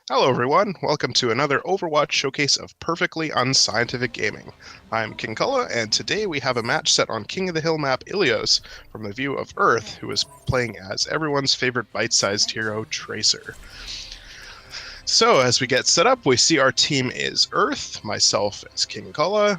Hello everyone, welcome to another Overwatch showcase of Perfectly Unscientific Gaming. I'm King Cullen, and today we have a match set on King of the Hill map Ilios from the view of Earth, who is playing as everyone's favorite bite-sized hero, Tracer. So as we get set up, we see our team is Earth, myself as King Cullen,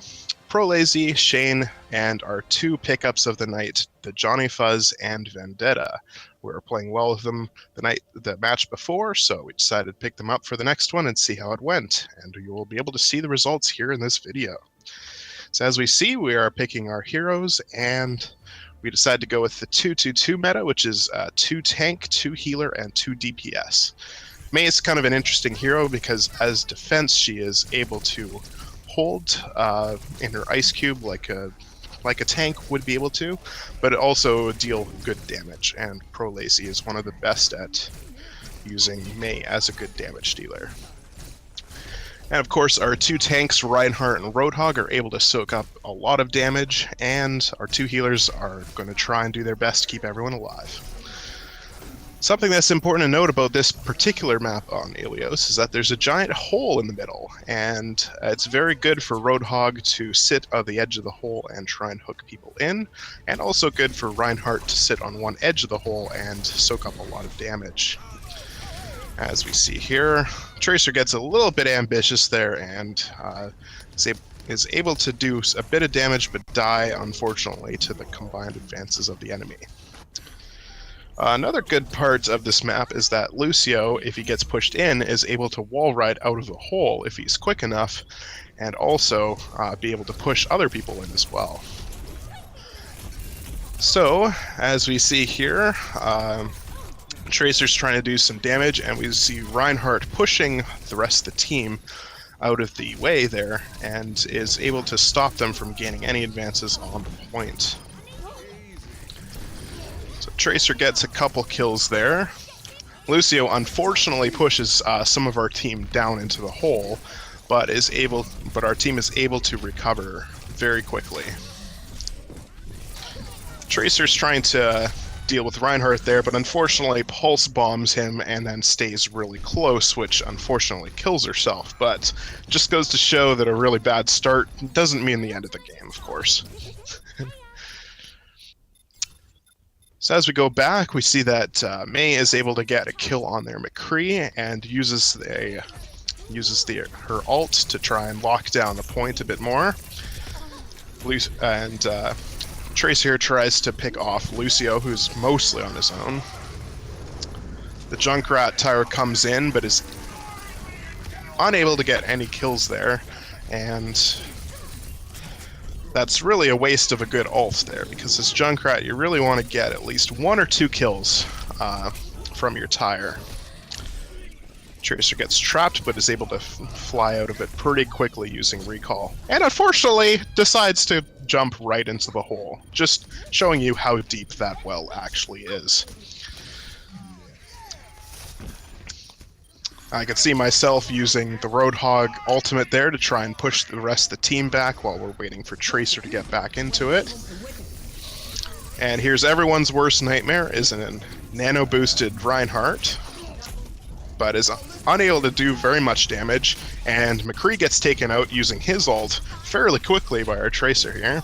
Prolazy, Shane, and our two pickups of the night, the Johnny Fuzz and Vendetta. We were playing well with them the match before, so we decided to pick them up for the next one and see how it went. And you will be able to see the results here in this video. So as we see, we are picking our heroes, and we decided to go with the 2-2-2 meta, which is 2 tank, 2 healer, and 2 DPS. Mei is kind of an interesting hero because as defense, she is able to hold in her ice cube like a tank would be able to, but also deal good damage, and Prolazy is one of the best at using Mei as a good damage dealer. And of course, our two tanks, Reinhardt and Roadhog, are able to soak up a lot of damage, and our two healers are going to try and do their best to keep everyone alive. Something that's important to note about this particular map on Ilios is that there's a giant hole in the middle, and it's very good for Roadhog to sit on the edge of the hole and try and hook people in, and also good for Reinhardt to sit on one edge of the hole and soak up a lot of damage. As we see here, Tracer gets a little bit ambitious there and is able to do a bit of damage but die, unfortunately, to the combined advances of the enemy. Another good part of this map is that Lucio, if he gets pushed in, is able to wall ride out of the hole if he's quick enough, and also be able to push other people in as well. So, as we see here, Tracer's trying to do some damage, and we see Reinhardt pushing the rest of the team out of the way there, and is able to stop them from gaining any advances on the point. Tracer gets a couple kills there. Lucio unfortunately pushes some of our team down into the hole, but our team is able to recover very quickly. Tracer's trying to deal with Reinhardt there, but unfortunately pulse bombs him and then stays really close, which unfortunately kills herself. But just goes to show that a really bad start doesn't mean the end of the game, of course. So as we go back, we see that Mei is able to get a kill on their McCree and uses her ult to try and lock down the point a bit more. And Trace here tries to pick off Lucio, who's mostly on his own. The Junkrat tower comes in, but is unable to get any kills there, and that's really a waste of a good ult there, because as Junkrat, you really want to get at least 1 or 2 kills from your tire. Tracer gets trapped, but is able to fly out of it pretty quickly using recall. And unfortunately, decides to jump right into the hole, just showing you how deep that well actually is. I can see myself using the Roadhog ultimate there to try and push the rest of the team back while we're waiting for Tracer to get back into it. And here's everyone's worst nightmare, is a nano-boosted Reinhardt, but is unable to do very much damage, and McCree gets taken out using his ult fairly quickly by our Tracer here,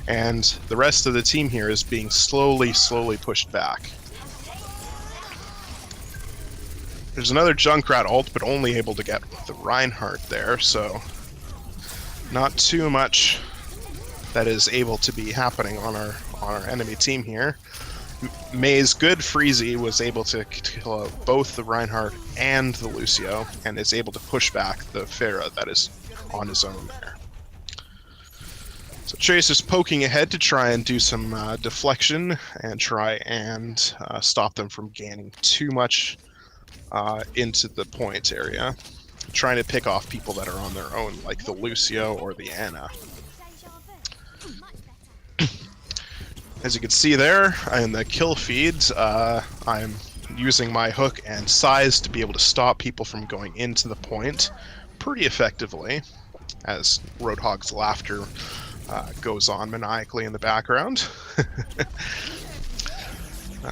and the rest of the team here is being slowly pushed back. There's another Junkrat ult, but only able to get the Reinhardt there, so not too much that is able to be happening on our enemy team here. Mei's good Freezy was able to kill both the Reinhardt and the Lucio, and is able to push back the Pharah that is on his own there. So Tracer's poking ahead to try and do some deflection and try and stop them from gaining too much into the point area, trying to pick off people that are on their own, like the Lucio or the Ana. As you can see there in the kill feeds, I'm using my hook and size to be able to stop people from going into the point pretty effectively, as Roadhog's laughter goes on maniacally in the background.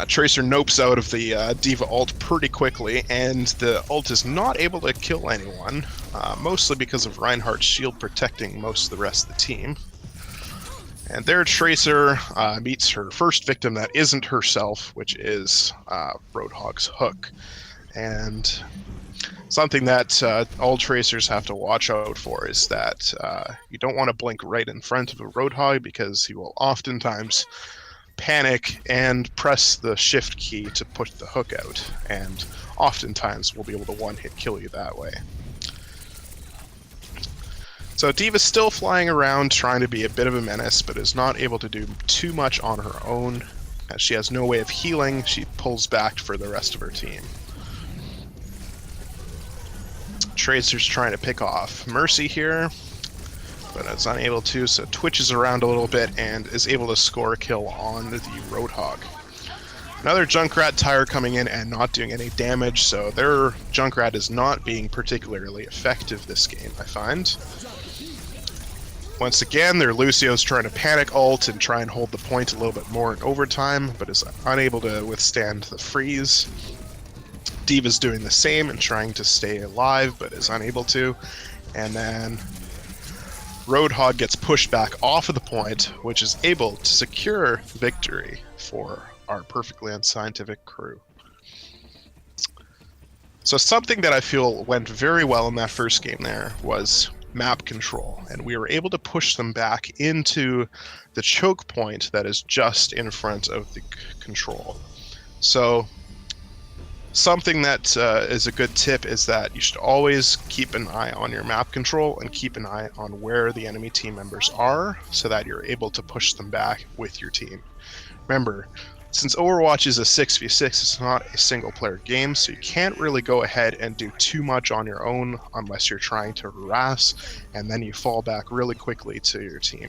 Tracer nopes out of the Diva ult pretty quickly, and the ult is not able to kill anyone, mostly because of Reinhardt's shield protecting most of the rest of the team. And there Tracer meets her first victim that isn't herself, which is Roadhog's hook. And something that all Tracers have to watch out for is that you don't want to blink right in front of a Roadhog, because he will oftentimes panic and press the shift key to push the hook out, and oftentimes will be able to one-hit kill you that way. So Diva's still flying around trying to be a bit of a menace, but is not able to do too much on her own. As she has no way of healing, she pulls back for the rest of her team. Tracer's trying to pick off Mercy here, but is unable to, so twitches around a little bit and is able to score a kill on the Roadhog. Another Junkrat tire coming in and not doing any damage, so their Junkrat is not being particularly effective this game, I find. Once again, their Lucio's trying to panic ult and try and hold the point a little bit more in overtime, but is unable to withstand the freeze. Diva's doing the same and trying to stay alive, but is unable to. And then Roadhog gets pushed back off of the point, which is able to secure victory for our Perfectly Unscientific crew. So something that I feel went very well in that first game there was map control, and we were able to push them back into the choke point that is just in front of the control. So something that is a good tip is that you should always keep an eye on your map control and keep an eye on where the enemy team members are, so that you're able to push them back with your team. Remember, since Overwatch is a 6v6, it's not a single player game, so you can't really go ahead and do too much on your own unless you're trying to harass, and then you fall back really quickly to your team.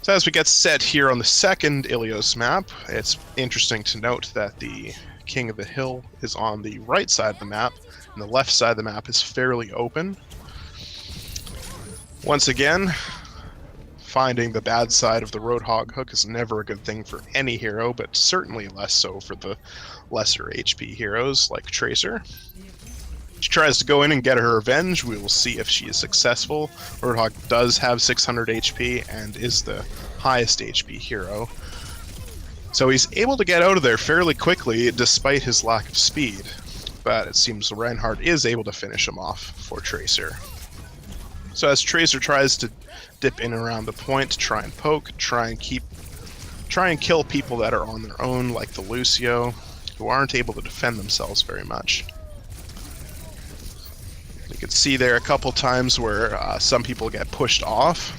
So as we get set here on the second Ilios map, it's interesting to note that the King of the Hill is on the right side of the map, and the left side of the map is fairly open. Once again, finding the bad side of the Roadhog hook is never a good thing for any hero, but certainly less so for the lesser HP heroes like Tracer. She tries to go in and get her revenge. We will see if she is successful. Roadhog does have 600 HP and is the highest HP hero, so he's able to get out of there fairly quickly despite his lack of speed, but it seems Reinhardt is able to finish him off for Tracer. So as Tracer tries to dip in around the point to try and poke, try and kill people that are on their own, like the Lucio, who aren't able to defend themselves very much. You can see there a couple times where some people get pushed off.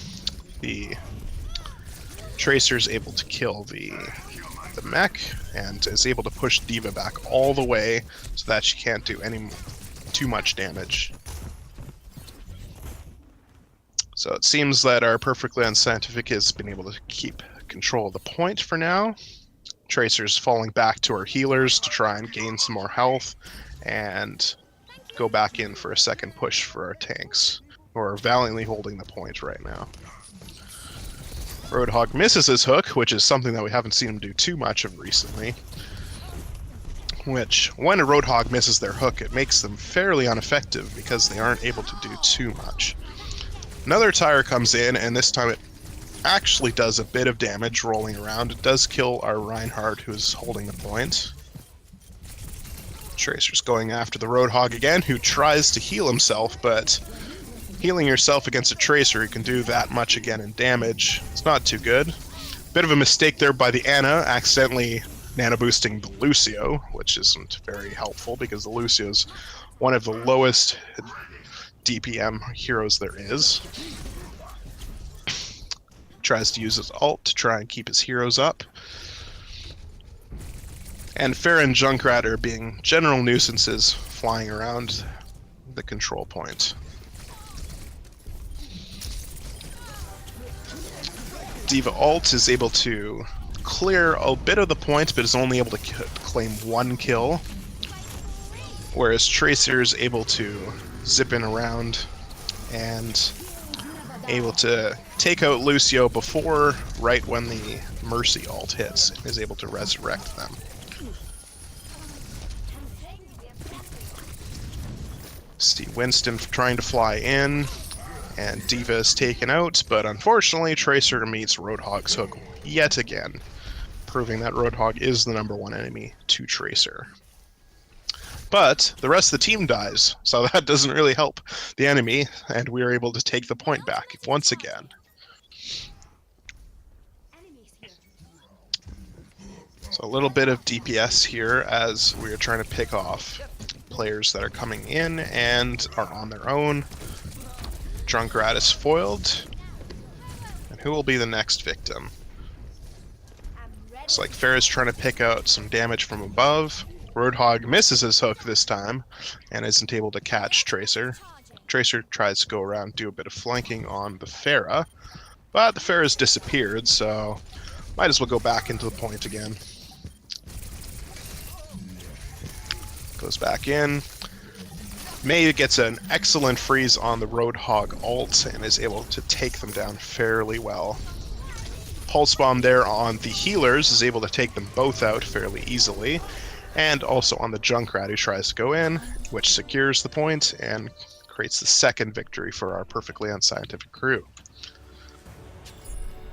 The Tracer's able to kill the mech and is able to push Diva back all the way so that she can't do too much damage. So it seems that our Perfectly Unscientific has been able to keep control of the point for now. Tracer's falling back to our healers to try and gain some more health and go back in for a second push for our tanks, who are valiantly holding the point right now. Roadhog misses his hook, which is something that we haven't seen him do too much of recently. Which, when a Roadhog misses their hook, it makes them fairly ineffective because they aren't able to do too much. Another tire comes in, and this time it actually does a bit of damage rolling around. It does kill our Reinhardt, who's holding the point. Tracer's going after the Roadhog again, who tries to heal himself, but healing yourself against a Tracer who can do that much again in damage, it's not too good. Bit of a mistake there by the Ana, accidentally nano boosting the Lucio, which isn't very helpful because the Lucio's one of the lowest DPM heroes there is. Tries to use his ult to try and keep his heroes up. And Pharah and Junkrat are being general nuisances flying around the control point. Diva ult is able to clear a bit of the point, but is only able to claim one kill. Whereas Tracer is able to zip in around and able to take out Lucio before, right when the Mercy ult hits, and is able to resurrect them. See Winston trying to fly in, and D.Va is taken out, but unfortunately Tracer meets Roadhog's hook yet again, proving that Roadhog is the #1 enemy to Tracer. But the rest of the team dies, so that doesn't really help the enemy, and we are able to take the point back once again. So a little bit of DPS here as we are trying to pick off players that are coming in and are on their own. Junkrat is foiled. And who will be the next victim? Looks like Pharah's trying to pick out some damage from above. Roadhog misses his hook this time and isn't able to catch Tracer. Tracer tries to go around and do a bit of flanking on the Pharah, but the Pharah's disappeared, so might as well go back into the point again. Goes back in. Mei gets an excellent freeze on the Roadhog ult and is able to take them down fairly well. Pulse Bomb there on the healers is able to take them both out fairly easily, and also on the Junkrat who tries to go in, which secures the point and creates the second victory for our Perfectly Unscientific crew.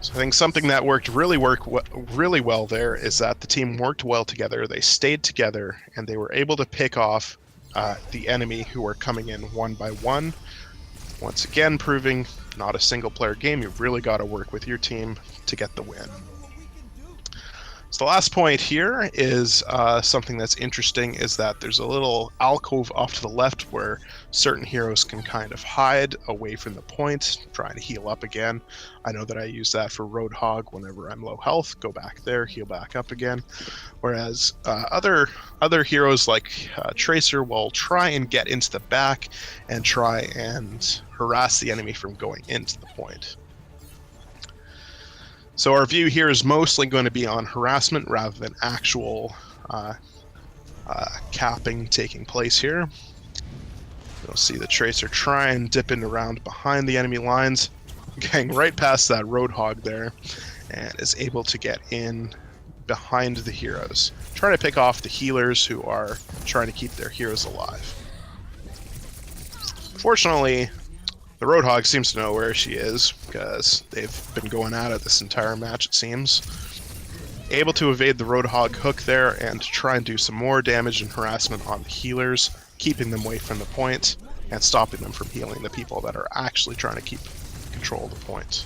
So I think something that worked really well there is that the team worked well together, they stayed together, and they were able to pick off the enemy who were coming in one by one. Once again, proving not a single player game, you've really got to work with your team to get the win. So the last point here is something that's interesting, is that there's a little alcove off to the left where certain heroes can kind of hide away from the point, trying to heal up again. I know that I use that for Roadhog whenever I'm low health, go back there, heal back up again. Whereas other heroes like Tracer will try and get into the back and try and harass the enemy from going into the point. So our view here is mostly going to be on harassment rather than actual capping taking place here. You'll see the Tracer try and dip in around behind the enemy lines, getting right past that Roadhog there, and is able to get in behind the heroes. Trying to pick off the healers who are trying to keep their heroes alive. Fortunately, the Roadhog seems to know where she is, because they've been going at it this entire match, it seems. Able to evade the Roadhog hook there and try and do some more damage and harassment on the healers, keeping them away from the point and stopping them from healing the people that are actually trying to keep control of the point.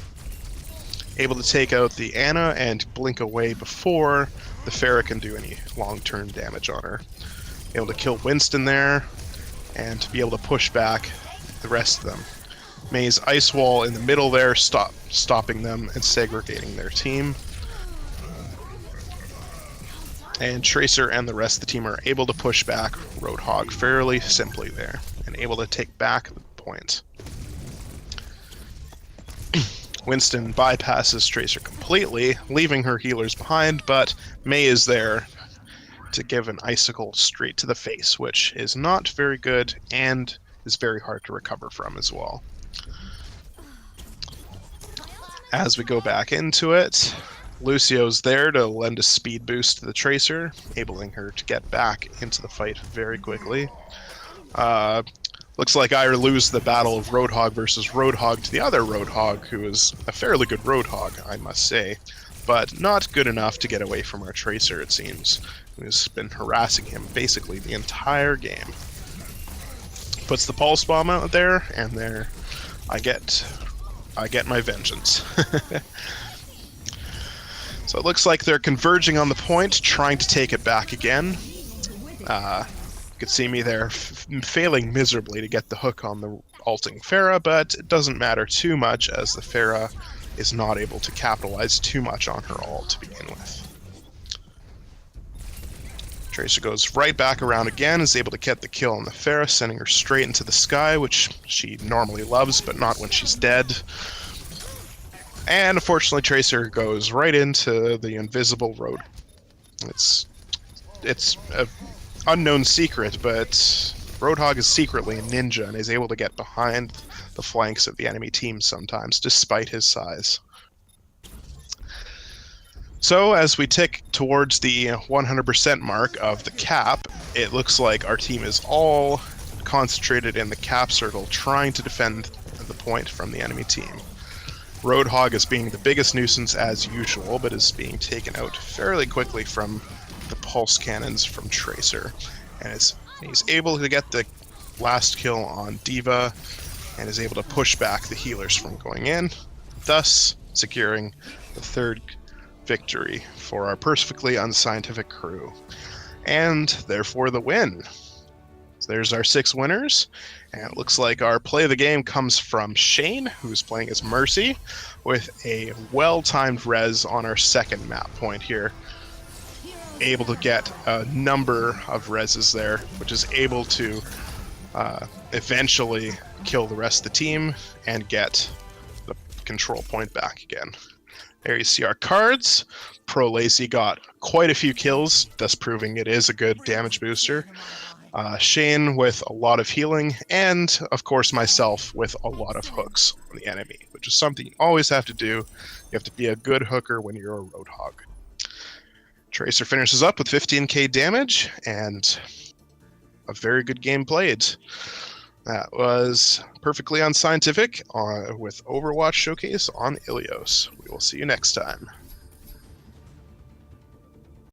Able to take out the Ana and blink away before the Pharah can do any long-term damage on her. Able to kill Winston there and to be able to push back the rest of them. Mei's ice wall in the middle there, stopping them and segregating their team. And Tracer and the rest of the team are able to push back Roadhog fairly simply there, and able to take back the point. Winston bypasses Tracer completely, leaving her healers behind, but Mei is there to give an icicle straight to the face, which is not very good and is very hard to recover from as well. As we go back into it, Lucio's there to lend a speed boost to the Tracer, enabling her to get back into the fight very quickly. Looks like I lose the battle of Roadhog versus Roadhog to the other Roadhog, who is a fairly good Roadhog, I must say, but not good enough to get away from our Tracer, it seems, who's been harassing him basically the entire game. Puts the Pulse Bomb out there, and there I get my vengeance. So it looks like they're converging on the point, trying to take it back again. You could see me there failing miserably to get the hook on the ulting Pharah, but it doesn't matter too much as the Pharah is not able to capitalize too much on her ult to begin with. Tracer goes right back around again, is able to get the kill on the Pharah, sending her straight into the sky, which she normally loves, but not when she's dead. And unfortunately, Tracer goes right into the invisible road. It's an unknown secret, but Roadhog is secretly a ninja and is able to get behind the flanks of the enemy team sometimes, despite his size. So as we tick towards the 100% mark of the cap, it looks like our team is all concentrated in the cap circle, trying to defend the point from the enemy team. Roadhog is being the biggest nuisance as usual, but is being taken out fairly quickly from the pulse cannons from Tracer, and he's able to get the last kill on Diva, and is able to push back the healers from going in, thus securing the third victory for our perfectly unscientific crew, and therefore the win. So there's our 6 winners, and it looks like our play of the game comes from Shane, who's playing as Mercy, with a well-timed res on our second map point here. Able to get a number of reses there, which is able to eventually kill the rest of the team and get the control point back again. There you see our cards. Pro Lacy got quite a few kills, thus proving it is a good damage booster. Shane with a lot of healing, and of course myself with a lot of hooks on the enemy, which is something you always have to do. You have to be a good hooker when you're a Roadhog. Tracer finishes up with 15k damage, and a very good game played. That was Perfectly Unscientific with Overwatch Showcase on Ilios. We will see you next time.